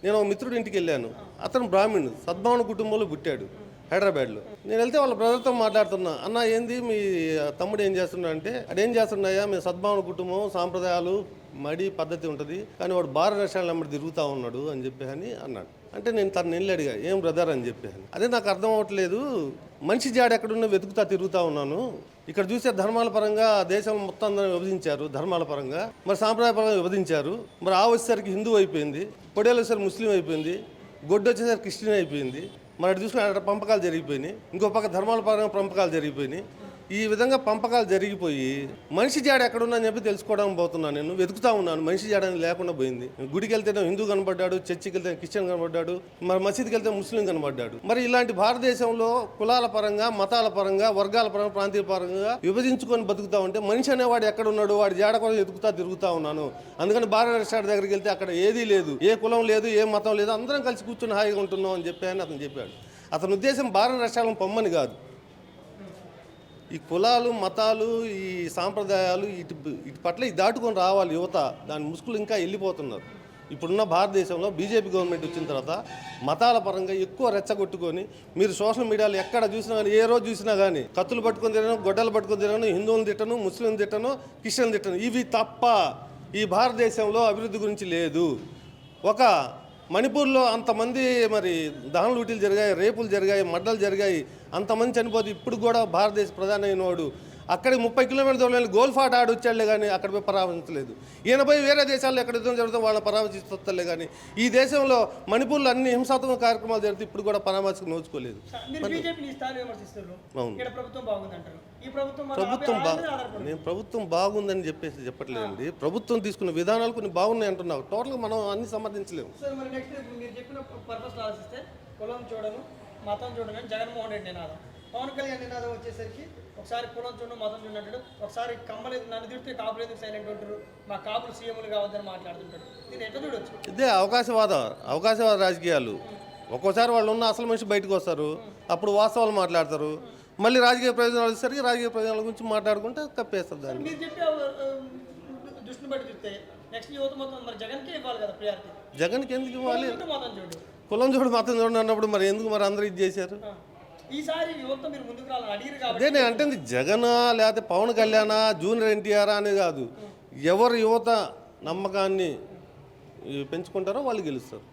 నేను ఒక మిత్రుడి ఇంటికి వెళ్ళాను. అతను బ్రాహ్మణుడు, సద్భావన కుటుంబంలో పుట్టాడు హైదరాబాద్లో. నేను వెళ్తే వాళ్ళ బ్రదర్తో మాట్లాడుతున్నా, అన్న ఏంది మీ తమ్ముడు ఏం చేస్తున్నా అంటే, అదేం చేస్తున్నాయా మేము సద్భావన కుటుంబం, సాంప్రదాయాలు మడి పద్ధతి ఉంటుంది, కానీ వాడు భారత రాష్ట్రాల నెంబర్ తిరుగుతూ ఉన్నాడు అని చెప్పి అని అన్నాడు. అంటే నేను తను వెళ్ళి అడిగా, ఏం బ్రదర్ అని చెప్పాను. అదే నాకు అర్థం అవ్వట్లేదు, మనిషి జాడ ఎక్కడున్నా వెతుకుతా తిరుగుతూ ఉన్నాను. ఇక్కడ చూసే ధర్మాల పరంగా దేశం మొత్తం అందరూ విభజించారు, ధర్మాల పరంగా మరి సాంప్రదాయ పరంగా విభజించారు. మరి ఆ వచ్చేసరికి హిందూ అయిపోయింది, పొడేలు వచ్చేసరికి ముస్లిం అయిపోయింది, గొడ్డు వచ్చేసరికి క్రిస్టియన్ అయిపోయింది. మరి అటు చూసుకుని అక్కడ పంపకాలు జరిగిపోయినాయి, ఇంకో పక్క ధర్మాల పరంగా పంపకాలు జరిగిపోయినాయి. ఈ విధంగా పంపకాలు జరిగిపోయి మనిషి జాడ ఎక్కడుందని చెప్పి తెలుసుకోవడానికి పోతున్నాను. నేను వెతుకుతా ఉన్నాను, మనిషి జాడ లేకుండా పోయింది. గుడికి వెళ్తే హిందూ కనబడ్డాడు, చర్చికి వెళ్తే క్రిస్టియన్ కనబడ్డాడు, మరి మసీద్కి వెళ్తే ముస్లిం కనబడ్డాడు. మరి ఇలాంటి భారతదేశంలో కులాల పరంగా, మతాల పరంగా, వర్గాల పరంగా, ప్రాంతీయ పరంగా విభజించుకొని బతుకుతా ఉంటే మనిషి అనేవాడు ఎక్కడున్నాడు, వాడి జాడ కోసం వెతుకుతా తిరుగుతా ఉన్నాను. అందుకని భారత రెస్టారెంట్ దగ్గరికి వెళ్తే అక్కడ ఏదీ లేదు, ఏ కులం లేదు, ఏ మతం లేదు, అందరం కలిసి కూర్చొని హాయిగా ఉంటున్నాం అని చెప్పాను అతను చెప్పాడు. అతని ఉద్దేశం భారత రెస్టారెంట్ పొమ్మని కాదు, ఈ కులాలు, మతాలు, ఈ సాంప్రదాయాలు ఇటు పట్ల దాటుకొని రావాలి యువత. దాని ముసుగులు ఇంకా వెళ్ళిపోతున్నారు. ఇప్పుడున్న భారతదేశంలో బీజేపీ గవర్నమెంట్ వచ్చిన తర్వాత మతాల పరంగా ఎక్కువ రెచ్చగొట్టుకొని, మీరు సోషల్ మీడియాలో ఎక్కడ చూసినా కానీ, ఏ రోజు చూసినా కానీ కత్తులు పట్టుకొని తిరగను, గొడ్డలు పట్టుకొని తిరగను, హిందువులను తిట్టను, ముస్లింలు తిట్టను, క్రిస్టియన్ తిట్టను, ఇవి తప్ప ఈ భారతదేశంలో అభివృద్ధి గురించి లేదు. ఒక మణిపూర్లో అంతమంది మరి దహన లూటీలు జరిగాయి, రేపులు జరిగాయి, మడ్డలు జరిగాయి, అంతమంది చనిపోతే ఇప్పుడు కూడా భారతదేశ ప్రధాని అయినవాడు అక్కడికి 30 కిలోమీటర్ల దూరంలో గోల్ఫాట్ ఆడి వచ్చాడులే కానీ అక్కడ పోయి పరామర్శించలేదు. ఈయన పోయి వేరే దేశాల్లో ఎక్కడ యుద్ధం జరుగుతుందో వాళ్ళని పరామర్శిస్తలే కానీ ఈ దేశంలో మణిపూర్లో అన్ని హింసాత్మక కార్యక్రమాలు జరిగితే ఇప్పుడు కూడా పరామర్శకు నోచుకోలేదు. నేను ప్రభుత్వం బాగుందని చెప్పట్లేదండి. ప్రభుత్వం తీసుకున్న విధానాలు కొన్ని బాగున్నాయి అంటున్నావు, టోటల్గా మనం అన్ని సమర్థించలేము. మతం చూడని జగన్మోహన్ రెడ్డి నినాదం, పవన్ కళ్యాణ్ నినాదం వచ్చేసరికి ఒకసారి కులం చూడడం, మతం చూడడు, ఒకసారి కమ్మలేదు నన్ను తిడితే కాపులేదు సైలెంట్ ఉంటారు, మా కాపులు సీఎంలు కావద్దని మాట్లాడుతుంటారు. దీన్ని ఎట్లా చూడొచ్చు? ఇదే అవకాశవాద రాజకీయాలు. ఒక్కోసారి వాళ్ళు ఉన్న అసలు మనిషి బయటకు వస్తారు, అప్పుడు వాస్తవాలు మాట్లాడతారు, మళ్ళీ రాజకీయ ప్రయోజనాలు వచ్చేసరికి రాజకీయ ప్రయోజనాల గురించి మాట్లాడుకుంటే కప్పేస్తారు దాన్ని. మీరు చెప్పే దృష్టిని బట్టి చూస్తే నెక్స్ట్ యువత మొత్తం మరి జగన్కే ఇవ్వాలి కదా ప్రియారిటీ. జగన్కి ఎందుకు ఇవ్వాలి? మతం చూడు, కులం చూడు, మతం చూడండి అన్నప్పుడు మరి ఎందుకు మరి అందరూ ఇది చేశారు? ఈసారి యువత మీరు ముందుకు రావాలని అడిగారు కాబట్టి అదే నేను అంటే జగన్ లేకపోతే పవన్ కళ్యాణ్, జూనియర్ ఎన్టీఆర్ అనేది కాదు, ఎవరు యువత నమ్మకాన్ని పెంచుకుంటారో వాళ్ళు గెలుస్తారు.